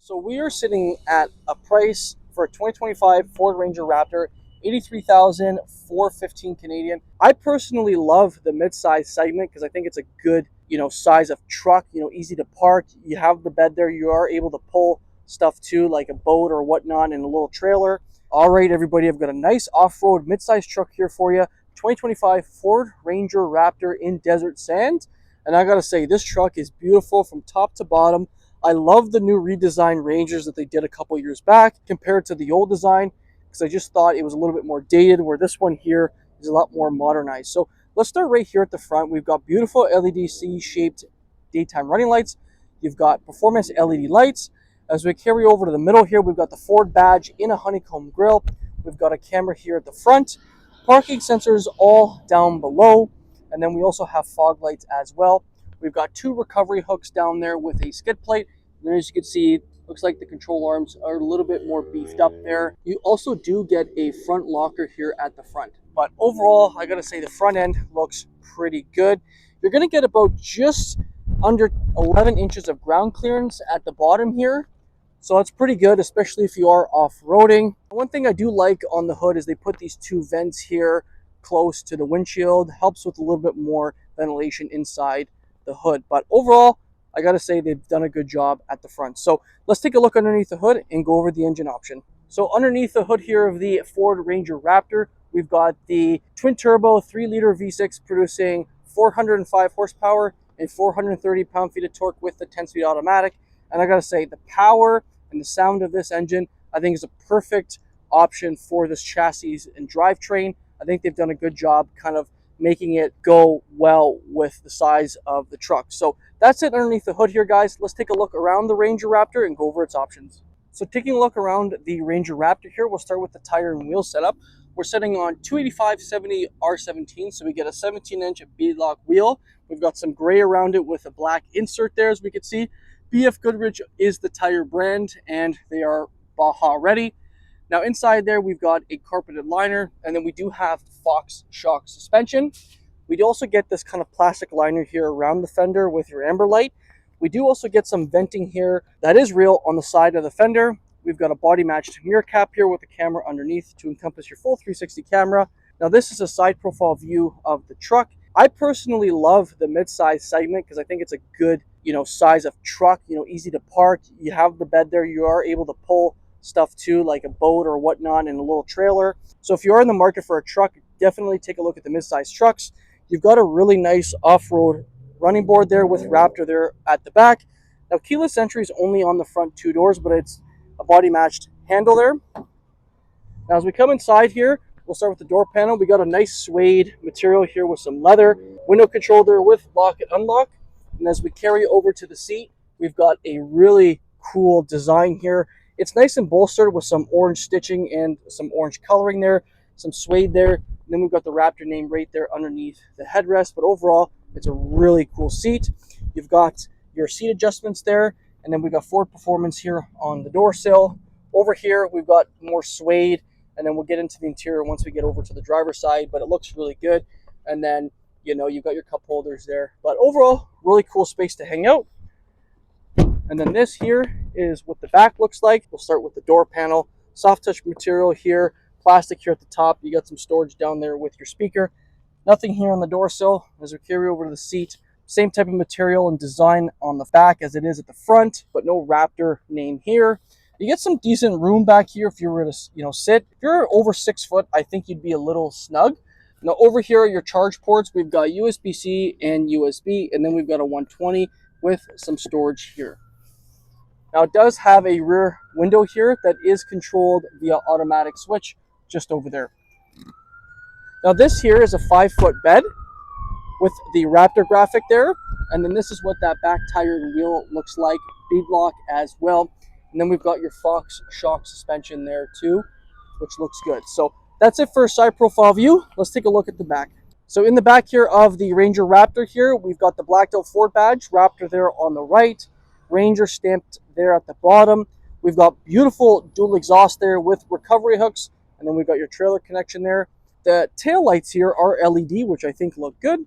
So we are sitting at a price for a 2025 Ford Ranger Raptor, 83,415 Canadian. I personally love the midsize segment because I think it's a good, size of truck, easy to park. You have the bed there. You are able to pull stuff too, like a boat or whatnot in a little trailer. All right, everybody, I've got a nice off-road midsize truck here for you. 2025 Ford Ranger Raptor in desert sand. And I gotta say, this truck is beautiful from top to bottom. I love the new redesigned Rangers that they did a couple years back compared to the old design, because I just thought it was a little bit more dated, where this one here is a lot more modernized. So let's start right here at the front. We've got beautiful LED C-shaped daytime running lights. You've got performance LED lights. As we carry over to the middle here, we've got the Ford badge in a honeycomb grille. We've got a camera here at the front. Parking sensors all down below. And then we also have fog lights as well. We've got two recovery hooks down there with a skid plate. And as you can see, looks like the control arms are a little bit more beefed up there. You also do get a front locker here at the front. But overall, I gotta say the front end looks pretty good. You're gonna get about just under 11 inches of ground clearance at the bottom here. So that's pretty good, especially if you are off-roading. One thing I do like on the hood is they put these two vents here close to the windshield. Helps with a little bit more ventilation inside the hood. But overall, I gotta say they've done a good job at the front. So let's take a look underneath the hood and go over the engine option. So underneath the hood here of the Ford Ranger Raptor, we've got the twin-turbo 3-liter V6 producing 405 horsepower and 430 pound-feet of torque with the 10-speed automatic. And I gotta say, the power and the sound of this engine, I think, is a perfect option for this chassis and drivetrain. I think they've done a good job kind of making it go well with the size of the truck. So that's it underneath the hood here, guys. Let's take a look around the Ranger Raptor and go over its options. So taking a look around the Ranger Raptor here, we'll start with the tire and wheel setup. We're setting on 285/70 R17, so we get a 17-inch beadlock wheel. We've got some gray around it with a black insert there, as we can see. BFGoodrich is the tire brand, and they are Baja ready. Now inside there, we've got a carpeted liner, and then we do have Fox shock suspension. We do also get this kind of plastic liner here around the fender with your amber light. We do also get some venting here that is real on the side of the fender. We've got a body matched mirror cap here with a camera underneath to encompass your full 360 camera. Now this is a side profile view of the truck. I personally love the midsize segment because I think it's a good, size of truck, easy to park. You have the bed there. You are able to pull stuff too, like a boat or whatnot in a little trailer. So if you are in the market for a truck, definitely take a look at the midsize trucks. You've got a really nice off-road running board there with Raptor there at the back. Now keyless entry is only on the front two doors, but it's a body matched handle there. Now as we come inside here, we'll start with the door panel. We got a nice suede material here with some leather. Window control there with lock and unlock. And as we carry over to the seat, we've got a really cool design here. It's nice and bolstered with some orange stitching and some orange coloring there, some suede there. And then we've got the Raptor name right there underneath the headrest. But overall, it's a really cool seat. You've got your seat adjustments there. And then we've got Ford Performance here on the door sill. Over here, we've got more suede. And then we'll get into the interior once we get over to the driver's side. But it looks really good. And then, you've got your cup holders there. But overall, really cool space to hang out. And then this here is what the back looks like. We'll start with the door panel. Soft touch material here. Plastic here at the top. You got some storage down there with your speaker. Nothing here on the door sill. As we carry over to the seat, same type of material and design on the back as it is at the front, but no Raptor name here. You get some decent room back here if you were to, sit. If you're over 6 foot, I think you'd be a little snug. Now over here are your charge ports. We've got USB-C and USB, and then we've got a 120 with some storage here. Now it does have a rear window here that is controlled via automatic switch just over there. Now this here is a 5-foot bed with the Raptor graphic there. And then this is what that back tire and wheel looks like, beadlock as well. And then we've got your Fox shock suspension there too, which looks good. So that's it for a side profile view. Let's take a look at the back. So in the back here of the Ranger Raptor here, we've got the blacked out Ford badge, Raptor there on the right, Ranger stamped there at the bottom. We've got beautiful dual exhaust there with recovery hooks, and then we've got your trailer connection there. The tail lights here are LED, which I think look good.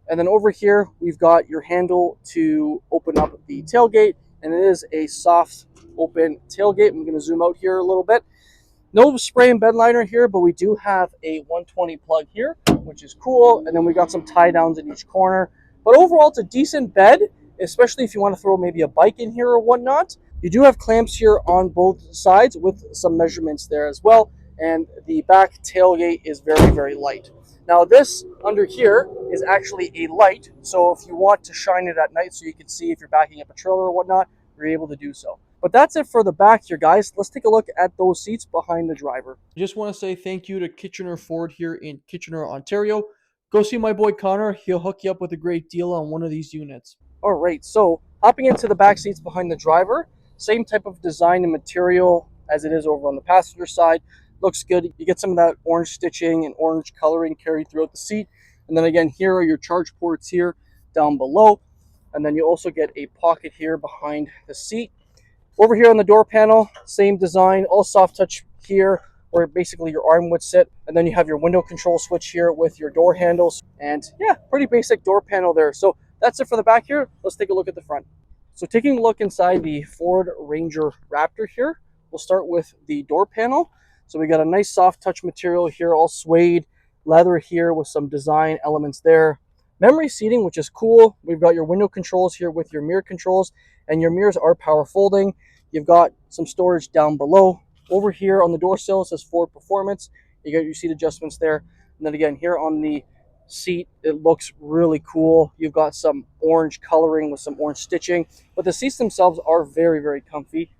And then over here, we've got your handle to open up the tailgate, and it is a soft open tailgate. I'm going to zoom out here a little bit. No spray and bed liner here, but we do have a 120 plug here, which is cool. And then we got some tie downs in each corner. But overall, it's a decent bed, especially if you want to throw maybe a bike in here or whatnot. You do have clamps here on both sides with some measurements there as well. And the back tailgate is very, very light. Now this under here is actually a light. So if you want to shine it at night so you can see if you're backing up a trailer or whatnot, you're able to do so. But that's it for the back here, guys. Let's take a look at those seats behind the driver. I just want to say thank you to Kitchener Ford here in Kitchener, Ontario. Go see my boy Connor. He'll hook you up with a great deal on one of these units. All right, so hopping into the back seats behind the driver, same type of design and material as it is over on the passenger side. Looks good. You get some of that orange stitching and orange coloring carried throughout the seat. And then again, here are your charge ports here down below. And then you also get a pocket here behind the seat. Over here on the door panel, same design, all soft touch here where basically your arm would sit. And then you have your window control switch here with your door handles. And yeah, pretty basic door panel there. So that's it for the back here. Let's take a look at the front. So taking a look inside the Ford Ranger Raptor here, we'll start with the door panel. So we got a nice soft touch material here, all suede, leather here with some design elements there. Memory seating, which is cool. We've got your window controls here with your mirror controls, and your mirrors are power folding. You've got some storage down below. Over here on the door sill, it says Ford Performance. You got your seat adjustments there. And then again, here on the seat, it looks really cool. You've got some orange coloring with some orange stitching, but the seats themselves are very, very comfy.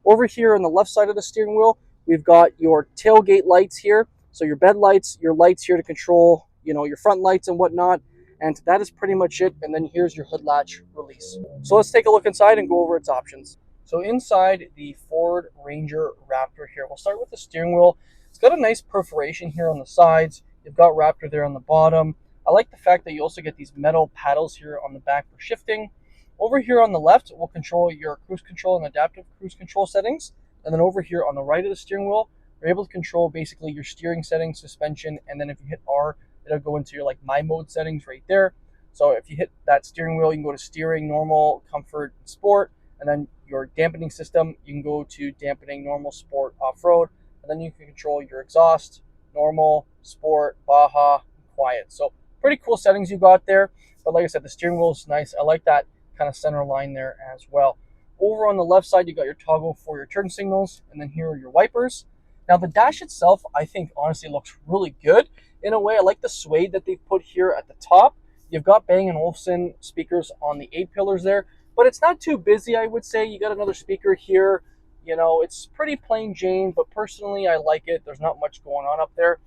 Over here on the left side of the steering wheel, we've got your tailgate lights here. So your bed lights, your lights here to control, your front lights and whatnot. And that is pretty much it. And then here's your hood latch release. So let's take a look inside and go over its options. So inside the Ford Ranger Raptor here, we'll start with the steering wheel. It's got a nice perforation here on the sides. You've got Raptor there on the bottom. I like the fact that you also get these metal paddles here on the back for shifting. Over here on the left, we'll control your cruise control and adaptive cruise control settings. And then over here on the right of the steering wheel, you're able to control basically your steering settings, suspension, and then if you hit R, it'll go into your my mode settings right there. So if you hit that steering wheel, you can go to steering, normal, comfort, and sport. And then your dampening system, you can go to dampening, normal, sport, off-road. And then you can control your exhaust, normal, sport, Baja, and quiet. So pretty cool settings you got there. But like I said, the steering wheel is nice. I like that kind of center line there as well. Over on the left side, you got your toggle for your turn signals. And then here are your wipers. Now the dash itself, I think honestly looks really good. In a way, I like the suede that they've put here at the top. You've got Bang & Olufsen speakers on the 8 pillars there, but it's not too busy, I would say. You got another speaker here. It's pretty plain Jane, but personally, I like it. There's not much going on up there.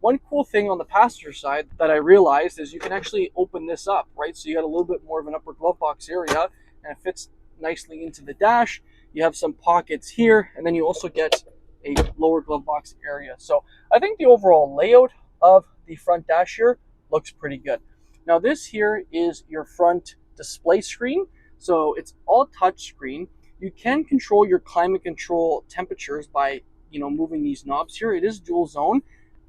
One cool thing on the passenger side that I realized is you can actually open this up, right? So you got a little bit more of an upper glove box area, and it fits nicely into the dash. You have some pockets here, and then you also get a lower glove box area. So I think the overall layout of the front dash here looks pretty good. Now this here is your front display screen. So it's all touch screen. You can control your climate control temperatures by moving these knobs here. It is dual zone,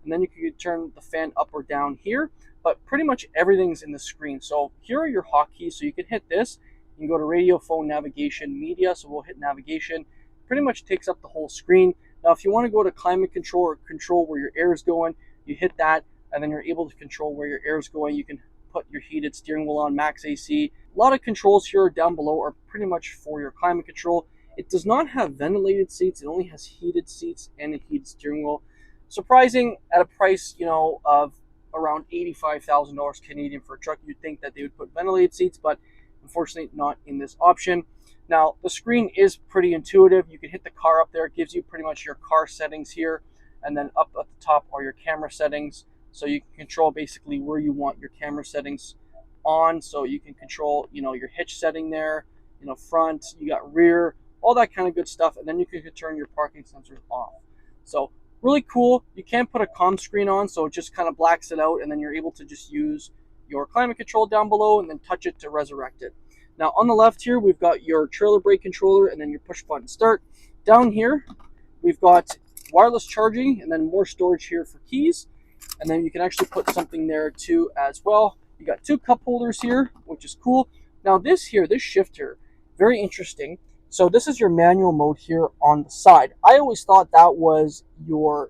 and then you can turn the fan up or down here, but pretty much everything's in the screen. So here are your hotkeys. So you can hit this. You can go to radio, phone, navigation, media. So we'll hit navigation. Pretty much takes up the whole screen. Now if you want to go to climate control or control where your air is going, you hit that, and then you're able to control where your air is going. You can put your heated steering wheel on, max AC. A lot of controls here down below are pretty much for your climate control. It does not have ventilated seats. It only has heated seats and a heated steering wheel. Surprising at a price, of around $85,000 Canadian for a truck. You'd think that they would put ventilated seats, but unfortunately not in this option. Now, the screen is pretty intuitive. You can hit the car up there. It gives you pretty much your car settings here. And then up at the top are your camera settings. So you can control basically where you want your camera settings on. So you can control, your hitch setting there, front, you got rear, all that kind of good stuff. And then you can turn your parking sensors off. So really cool. You can put a comm screen on, so it just kind of blacks it out. And then you're able to just use your climate control down below and then touch it to resurrect it. Now on the left here, we've got your trailer brake controller and then your push button start. Down here, we've got wireless charging and then more storage here for keys. And then you can actually put something there too as well. You got two cup holders here, which is cool. Now this shifter, very interesting. So this is your manual mode here on the side. I always thought that was your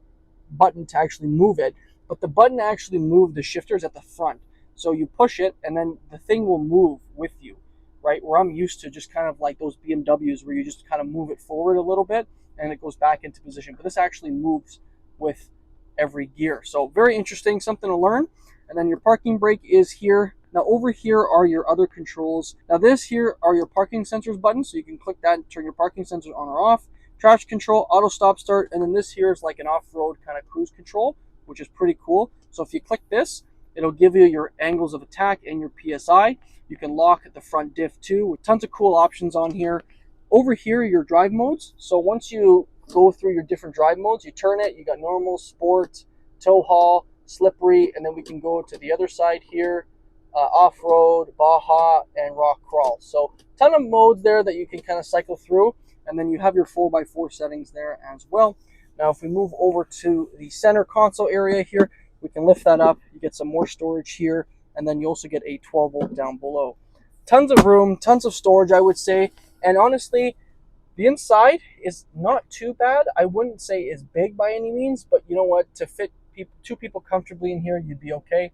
button to actually move it, but the button actually moves the shifters at the front. So you push it and then the thing will move with you, right? Where I'm used to just kind of like those BMWs where you just kind of move it forward a little bit and it goes back into position. But this actually moves with every gear. So very interesting, something to learn. And then your parking brake is here. Now over here are your other controls. Now this here are your parking sensors buttons, so you can click that and turn your parking sensors on or off. Traction control, auto stop start, and then this here is like an off-road kind of cruise control, which is pretty cool. So if you click this, it'll give you your angles of attack and your PSI. You can lock the front diff too, with tons of cool options on here. Over here are your drive modes. So once you go through your different drive modes, you turn it, you got normal, sport, tow haul, slippery, and then we can go to the other side here, off-road, Baja, and rock crawl. So ton of modes there that you can kind of cycle through, and then you have your 4x4 settings there as well. Now if we move over to the center console area here, we can lift that up, you get some more storage here, and then you also get a 12 volt down below. Tons of room, tons of storage, I would say, and honestly, the inside is not too bad. I wouldn't say it's big by any means, but you know what, to fit two people comfortably in here, you'd be okay.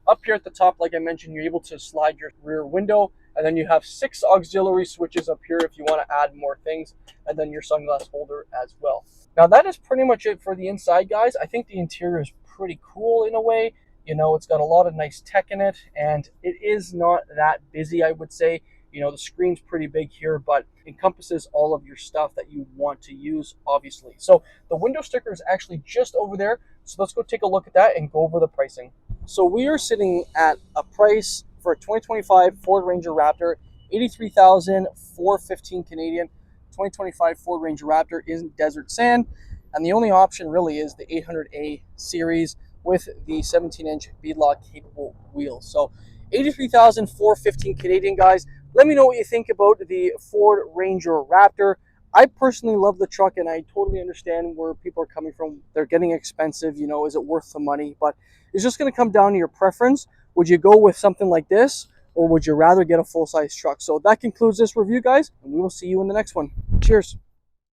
Up here at the top, like I mentioned, you're able to slide your rear window, and then you have 6 auxiliary switches up here if you want to add more things, and then your sunglass holder as well. Now that is pretty much it for the inside, guys. I think the interior is pretty cool in a way. You know, it's got a lot of nice tech in it, and it is not that busy, I would say. You know, the screen's pretty big here, but encompasses all of your stuff that you want to use, obviously. So the window sticker is actually just over there. So let's go take a look at that and go over the pricing. So we are sitting at a price for a 2025 Ford Ranger Raptor, 83,415 Canadian. 2025 Ford Ranger Raptor is desert sand, and the only option really is the 800A series with the 17-inch beadlock-capable wheels. So 83,415 Canadian, guys. Let me know what you think about the Ford Ranger Raptor. I personally love the truck, and I totally understand where people are coming from. They're getting expensive, you know, is it worth the money? But it's just going to come down to your preference. Would you go with something like this, or would you rather get a full-size truck? So that concludes this review, guys, and we will see you in the next one. Cheers.